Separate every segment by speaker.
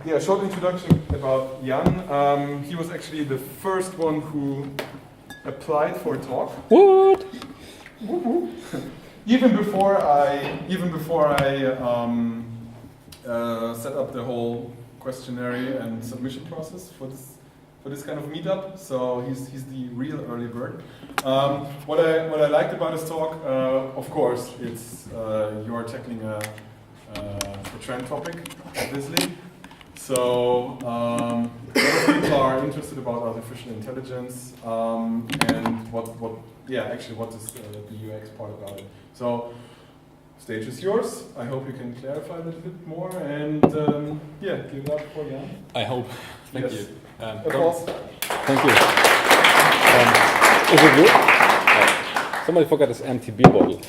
Speaker 1: yeah, short introduction about Jan. He was actually the first one who applied for a talk.
Speaker 2: What?
Speaker 1: Even before I set up the whole questionnaire and submission process for this kind of meetup. So he's the real early bird. What I liked about his talk, of course, it's you're tackling a trend topic, obviously. So a lot of people are interested about artificial intelligence and what is the UX part about it. So stage is yours. I hope you can clarify a little bit more and give it up for Jan.
Speaker 2: I hope. Thank you.
Speaker 1: Applause.
Speaker 2: Thank you. Is it good? Somebody forgot this empty beer bottle.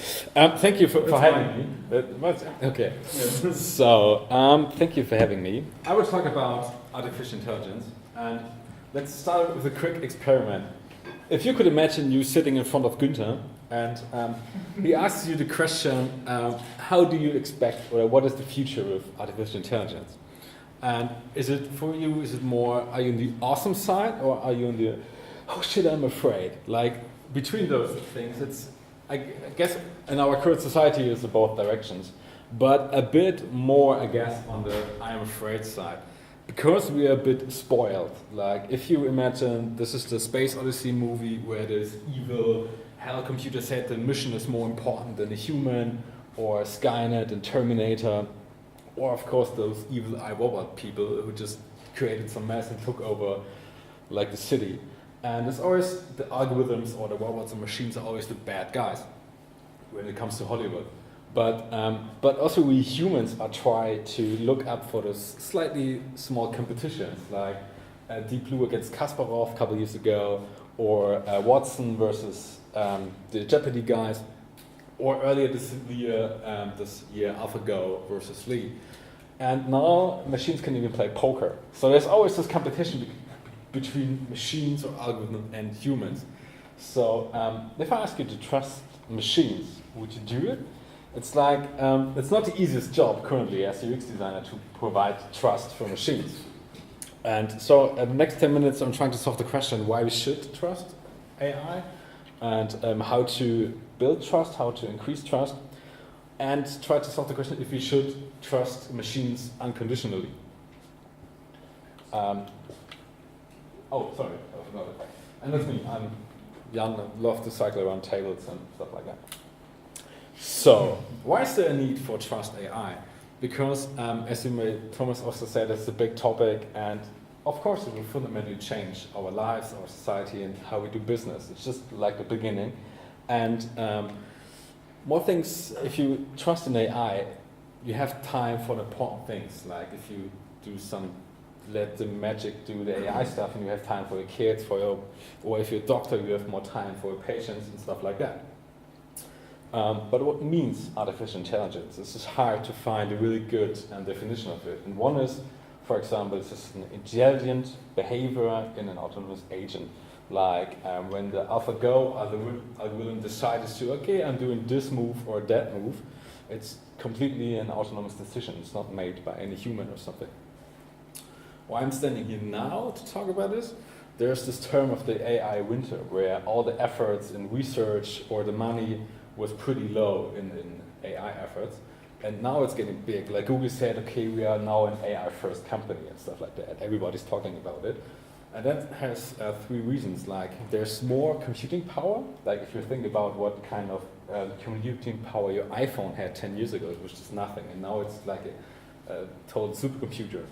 Speaker 2: Thank you for having me. Okay.
Speaker 1: Yeah.
Speaker 2: So, thank you for having me. I will talk about artificial intelligence, and let's start with a quick experiment. If you could imagine you sitting in front of Günther, and he asks you the question, how do you expect, or what is the future of artificial intelligence? And is it for you, is it more, are you on the awesome side, or are you on the, oh shit, I'm afraid? Like, between those things, it's, I guess, in our current society, it's in both directions, but a bit more, I guess, on the I'm afraid side, because we are a bit spoiled. Like, if you imagine this is the Space Odyssey movie where this evil hell computer said the mission is more important than a human, or Skynet and Terminator, or of course those evil iRobot people who just created some mess and took over, like, the city. And it's always the algorithms or the robots and machines are always the bad guys when it comes to Hollywood. But also we humans are trying to look up for those slightly small competitions, like Deep Blue against Kasparov a couple years ago, or Watson versus the Jeopardy guys, or earlier this year AlphaGo versus Lee. And now machines can even play poker. So there's always this competition between machines or algorithms and humans. So if I ask you to trust machines, would you do it? It's like, it's not the easiest job currently as a UX designer to provide trust for machines. And so in the next 10 minutes I'm trying to solve the question why we should trust AI, and how to build trust, how to increase trust, and try to solve the question if we should trust machines unconditionally. Oh, sorry, I forgot it. And that's me. I'm Jan, I love to cycle around tables and stuff like that. So, why is there a need for trust AI? Because, as Thomas also said, it's a big topic, and of course it will fundamentally change our lives, our society, and how we do business. It's just like the beginning. And more things, if you trust in AI, you have time for the important things, like if you do let the magic do the AI stuff and you have time for your kids, or if you're a doctor, you have more time for your patients and stuff like that. But what means artificial intelligence? It's just hard to find a really good definition of it. And one is, for example, it's just an intelligent behavior in an autonomous agent. Like when the AlphaGo algorithm decides to, okay, I'm doing this move or that move, it's completely an autonomous decision. It's not made by any human or something. Why I'm standing here now to talk about this, there's this term of the AI winter, where all the efforts in research or the money was pretty low in AI efforts, and now it's getting big. Like Google said, okay, we are now an AI first company and stuff like that. Everybody's talking about it. And that has three reasons. Like there's more computing power. Like if you think about what kind of computing power your iPhone had 10 years ago, it was just nothing. And now it's like a total supercomputer.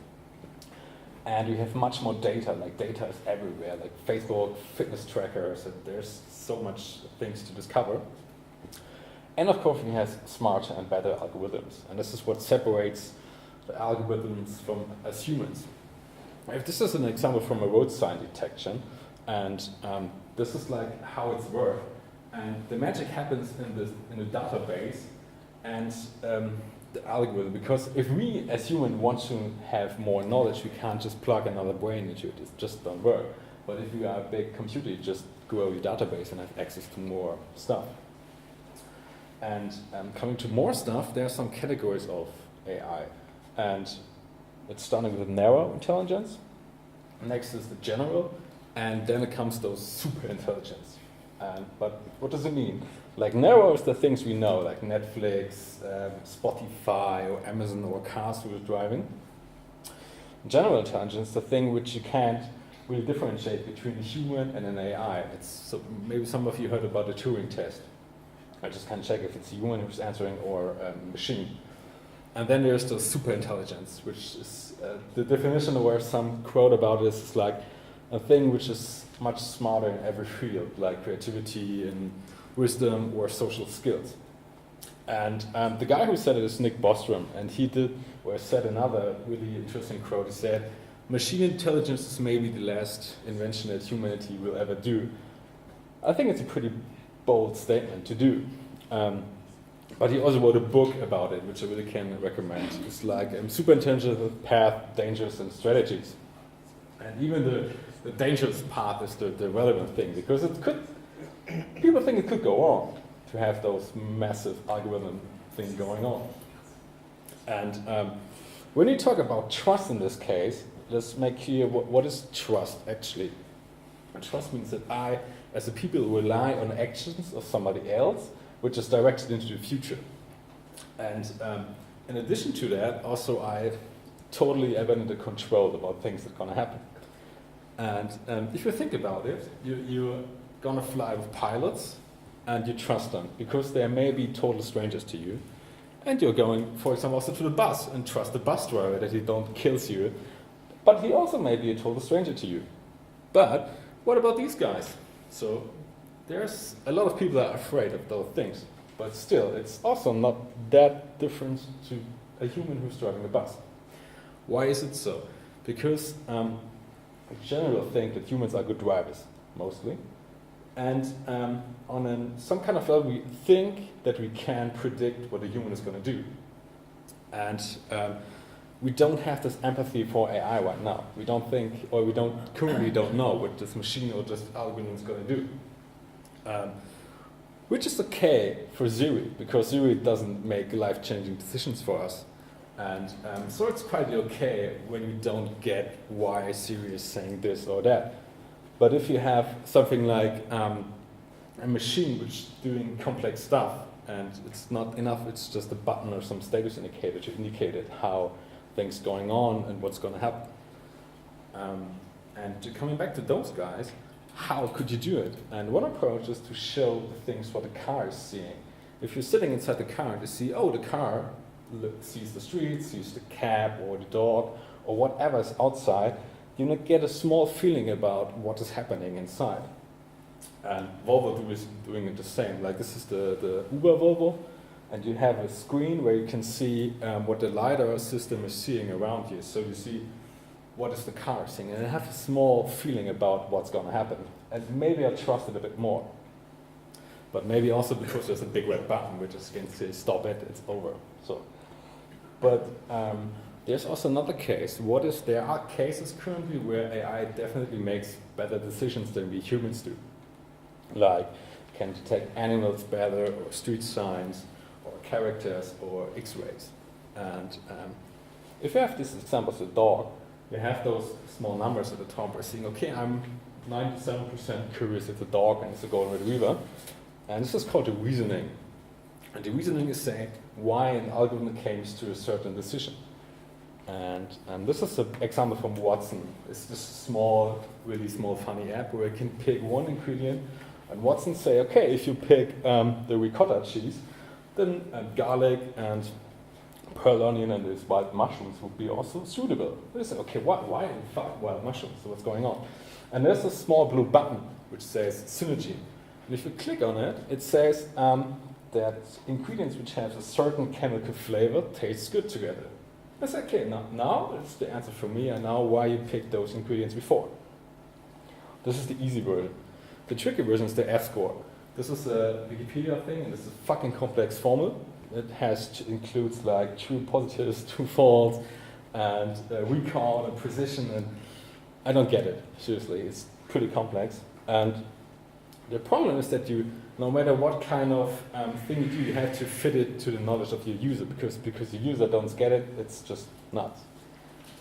Speaker 2: And we have much more data, like data is everywhere, like Facebook, fitness trackers, and there's so much things to discover. And of course we have smarter and better algorithms. And this is what separates the algorithms from us humans. If this is an example from a road sign detection, and this is like how it's worked. And the magic happens in the database and the algorithm, because if we as humans want to have more knowledge, we can't just plug another brain into it. It just don't work. But if you are a big computer, you just grow your database and have access to more stuff. And coming to more stuff, there are some categories of AI. And It's starting with narrow intelligence. Next is the general, and then it comes those super intelligence. But what does it mean? Like narrow is the things we know, like Netflix, Spotify, or Amazon, or cars we were driving. General intelligence, the thing which you can't really differentiate between a human and an AI. So maybe some of you heard about the Turing test. I just can't check if it's a human who's answering or a machine. And then there's the super intelligence, which is the definition where some quote about this is like a thing which is much smarter in every field, like creativity and wisdom or social skills. And the guy who said it is Nick Bostrom, and he said another really interesting quote. He said, "Machine intelligence is maybe the last invention that humanity will ever do." I think it's a pretty bold statement to do. But he also wrote a book about it, which I really can recommend. It's like Super Intelligent Path, Dangers and Strategies. And even the dangerous part is the relevant thing, because people think it could go wrong to have those massive algorithm thing going on. And when you talk about trust in this case, let's make clear what is trust actually. And trust means that I, as a people, rely on actions of somebody else, which is directed into the future. And in addition to that, also I totally am under control about things that are going to happen. And if you think about it, you're going to fly with pilots, and you trust them, because they may be total strangers to you. And you're going, for example, also to the bus, and trust the bus driver that he don't kills you. But he also may be a total stranger to you. But what about these guys? So there's a lot of people that are afraid of those things, but still, it's also not that different to a human who's driving a bus. Why is it so? Because in general, I think that humans are good drivers, mostly. And on some kind of level, we think that we can predict what a human is going to do. And we don't have this empathy for AI right now. We don't think, or we currently don't know what this machine or this algorithm is going to do. Which is okay for Siri, because Siri doesn't make life-changing decisions for us. And so it's quite okay when we don't get why Siri is saying this or that. But if you have something like a machine which is doing complex stuff, and it's not enough, it's just a button or some status indicator to indicate it, how things going on and what's going to happen. Coming back to those guys, how could you do it? And one approach is to show the things what the car is seeing. If you're sitting inside the car and you see, oh, the car sees the street, sees the cab or the dog or whatever is outside, you get a small feeling about what is happening inside. And Volvo is doing it the same. Like this is the Uber Volvo, and you have a screen where you can see what the LiDAR system is seeing around you. So you see what is the car seeing, and I have a small feeling about what's going to happen. And maybe I trust it a bit more. But maybe also because there's a big red button which is going to say stop it, it's over. So, but there's also another case. There are cases currently where AI definitely makes better decisions than we humans do. Like can detect animals better, or street signs, or characters, or X-rays. And if you have this example of a dog, you have those small numbers at the top where saying, okay, I'm 97% curious if the dog and it's a golden retriever. And this is called the reasoning. And the reasoning is saying why an algorithm came to a certain decision. And this is an example from Watson. It's just a small, really small, funny app where you can pick one ingredient, and Watson say, okay, if you pick the ricotta cheese, then garlic and pearl onion and these wild mushrooms would be also suitable. They say, okay, why in fact wild mushrooms? So what's going on? And there's a small blue button which says synergy. And if you click on it, it says that ingredients which have a certain chemical flavor taste good together. I say, okay, now it's the answer for me, and now why you picked those ingredients before. This is the easy version. The tricky version is the F-score. This is a Wikipedia thing, and this is a fucking complex formula. It includes like true positives, true false, and recall and precision, and I don't get it, seriously. It's pretty complex. And the problem is that no matter what kind of thing you do, you have to fit it to the knowledge of your user, because the user don't get it, it's just nuts.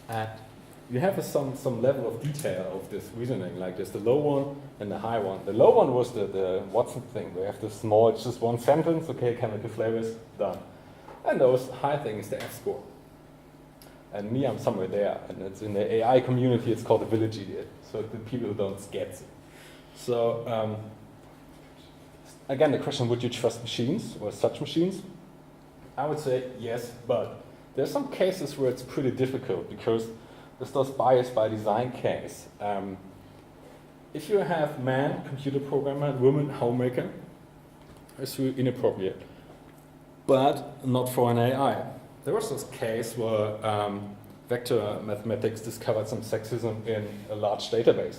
Speaker 2: And you have some level of detail of this reasoning, like there's the low one and the high one. The low one was the Watson thing, where you have the small, it's just one sentence, okay, chemical flavors, done. And those high thing is the F-score. And me, I'm somewhere there, and it's in the AI community, it's called the village idiot, so the people who don't get it. So, again, the question, would you trust machines, or such machines? I would say yes, but there's some cases where it's pretty difficult, because there's those bias by design case. If you have man, computer programmer, woman, homemaker, it's really inappropriate, but not for an AI. There was this case where vector mathematics discovered some sexism in a large database.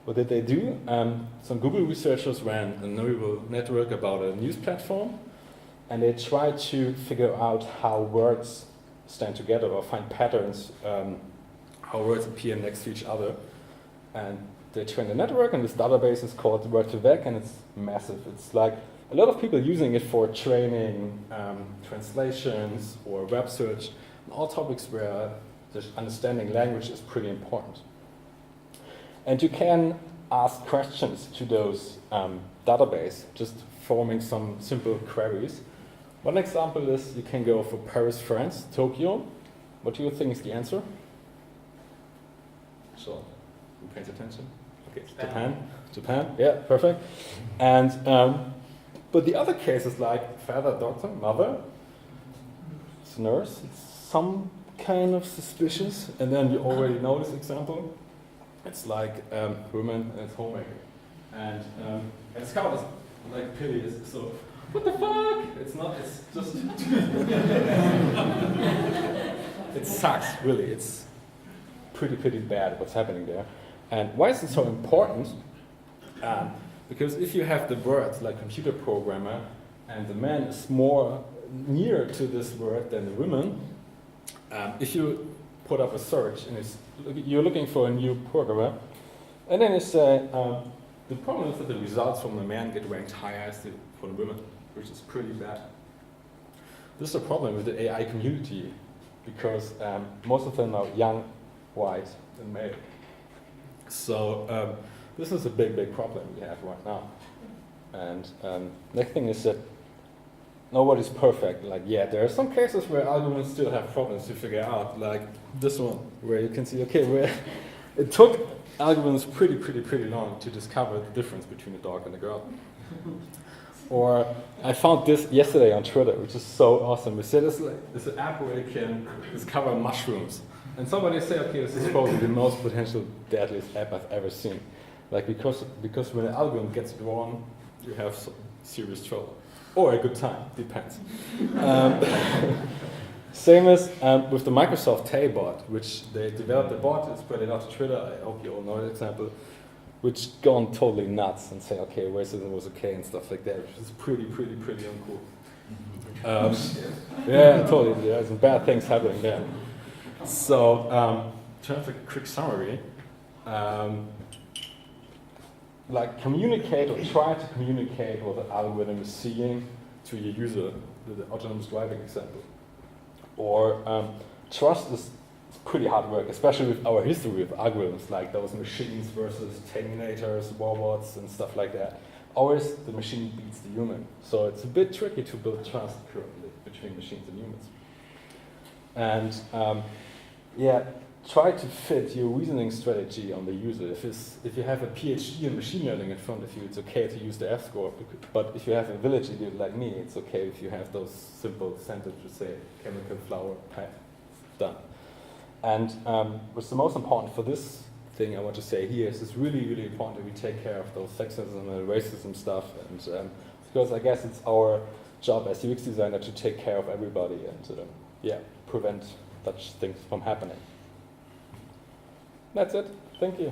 Speaker 2: What did they do? Some Google researchers ran a neural network about a news platform, and they tried to figure out how words stand together or find patterns, how words appear next to each other. And they trained a network, and this database is called Word2Vec, and it's massive. It's like a lot of people using it for training translations or web search, and all topics where the understanding language is pretty important. And you can ask questions to those database, just forming some simple queries. One example is you can go for Paris, France, Tokyo. What do you think is the answer? So, who pays attention? Okay, Japan, yeah, perfect. And but the other cases like father, doctor, mother, it's nurse, it's some kind of suspicious, and then you already know this example. It's like woman and it's homemaker. And it's kind of like pity is so, what the fuck? It's not, it's just it sucks, really. It's pretty bad what's happening there. And why is it so important? Because if you have the words like computer programmer, and the man is more near to this word than the woman, if you put up a search and you're looking for a new programmer, and then you say, the problem is that the results from the man get ranked higher as for the women, which is pretty bad. This is a problem with the AI community, because most of them are young, white, and male. So this is a big problem we have right now. And next thing is that nobody's perfect. Like, yeah, there are some cases where algorithms still have problems to figure out, like this one, where you can see, okay, where it took algorithms pretty long to discover the difference between a dog and a girl. Or I found this yesterday on Twitter, which is so awesome. We said it's an app where you can discover mushrooms. And somebody said, okay, this is probably the most potential deadliest app I've ever seen. Like, because when an algorithm gets it wrong, you have some serious trouble. Or a good time, depends. Same as with the Microsoft Tay bot, which they developed a bot and spread it out to Twitter. I hope you all know the example, which gone totally nuts and say, okay, racism was okay and stuff like that, which is pretty uncool. Yeah, totally. There's some bad things happening there. So, to have a quick summary, like communicate or try to communicate what the algorithm is seeing to your user, the autonomous driving example. Or trust is pretty hard work, especially with our history of algorithms, like those machines versus Terminators, robots, and stuff like that. Always the machine beats the human. So it's a bit tricky to build trust currently between machines and humans. And yeah, try to fit your reasoning strategy on the user. If you have a PhD in machine learning in front of you, it's okay to use the F-score. But if you have a village idiot like me, it's okay if you have those simple sentences, say chemical flower, pet, done. And what's the most important for this thing I want to say here is it's really important that we take care of those sexism and racism stuff. And because I guess it's our job as UX designer to take care of everybody and yeah, prevent such things from happening. That's it. Thank you.